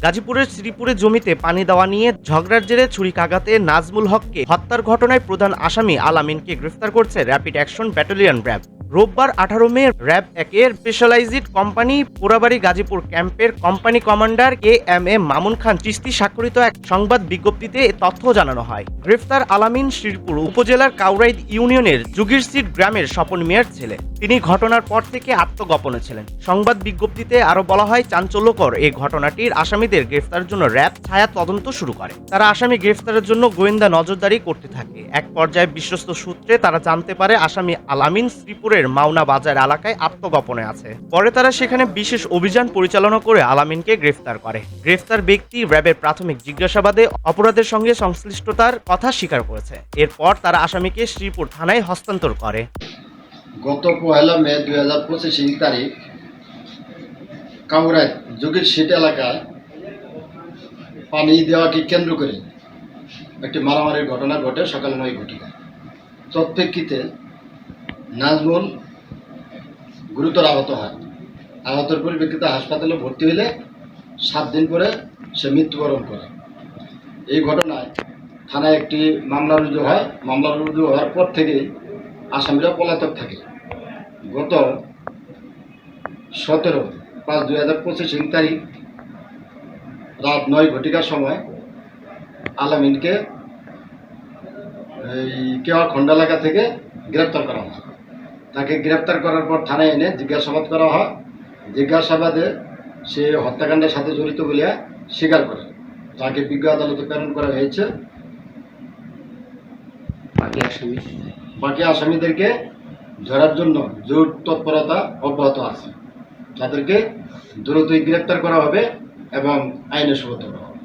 গাজীপুরের শ্রীপুরে জমিতে পানি দেওয়া নিয়ে ঝগড়ার জেরে ছুরিকাঘাতে নাজমুল হককে হত্যার ঘটনায় প্রধান আসামি আলামিনকে গ্রেফতার করছে র্যাপিড অ্যাকশন ব্যাটালিয়ন র্যাব। রোববার 18 মে র্যাব একের স্পেশালাইজড কোম্পানি পোড়াবাড়ি গাজীপুর ক্যাম্পের company commander KM Mamun Khan Chishti স্বাক্ষরিত এক সংবাদ বিজ্ঞপ্তিতে এ তথ্য জানানো হয়। গ্রেফতার আলামিন শ্রীপুর উপজেলার কাউরাইদ ইউনিয়নের জুগিরসিট গ্রামের স্বপন মিয়ার ছেলে। তিনি ঘটনার পর থেকে আত্মগোপনে ছিলেন। সংবাদ বিজ্ঞপ্তিতে আরও বলা হয়, চাঞ্চল্যকর এই ঘটনাটির আসামিদের গ্রেফতারের জন্য র্যাব ছায়া তদন্ত শুরু করে। তারা আসামি গ্রেফতারের জন্য গোয়েন্দা নজরদারি করতে থাকে। এক পর্যায়ে বিশ্বস্ত সূত্রে তারা জানতে পারে আসামি আলামিন শ্রীপুরের মাওনা বাজার এলাকায় আত্মগোপনে আছে। পরে তারা সেখানে বিশেষ অভিযান পরিচালনা করে আলামিনকে গ্রেফতার করে। গ্রেফতার ব্যক্তি র্যাবের প্রাথমিক জিজ্ঞাসাবাদে অপরাধের সঙ্গে সংশ্লিষ্টতার কথা স্বীকার করেছে। এরপর তারা আসামিকে শ্রীপুর থানায় হস্তান্তর করে। গত 1 মে 2025 তারিখ কাউরাইদ জুগিরসিট এলাকায় পানি দেওয়াকে কেন্দ্র করে একটি মারামারির ঘটনা ঘটে সকাল 9 ঘটিকায়। তৎপ্রেক্ষিতে নাজমুল গুরুতর আহত হয়। আহতের পরিপ্রেক্ষিতে হাসপাতালে ভর্তি হলে 7 দিন পরে সে মৃত্যুবরণ করে। এই ঘটনায় থানায় একটি মামলা রুজু হয়। মামলা রুজু হওয়ার পর থেকেই আসামিরা পলাতক থাকে। গত 17/5/2025 তারিখ রাত 9 ঘটিকার সময় আলামিনকে এই কেওয়া খন্ড এলাকা থেকে গ্রেপ্তার করা হয়। তাকে গ্রেপ্তার করার পর থানায় এনে জিজ্ঞাসাবাদ করা হয়। জিজ্ঞাসাবাদে সে হত্যাকাণ্ডের সাথে জড়িত বলে স্বীকার করে। তাকে বিজ্ঞ আদালতে প্রেরণ করা হয়েছে। বাকি আসামিদেরকে ধরার জন্য জোর তৎপরতা অব্যাহত আছে। তাদেরকে দ্রুতই গ্রেপ্তার করা হবে এবং আইনে সোপর্দ করা হবে।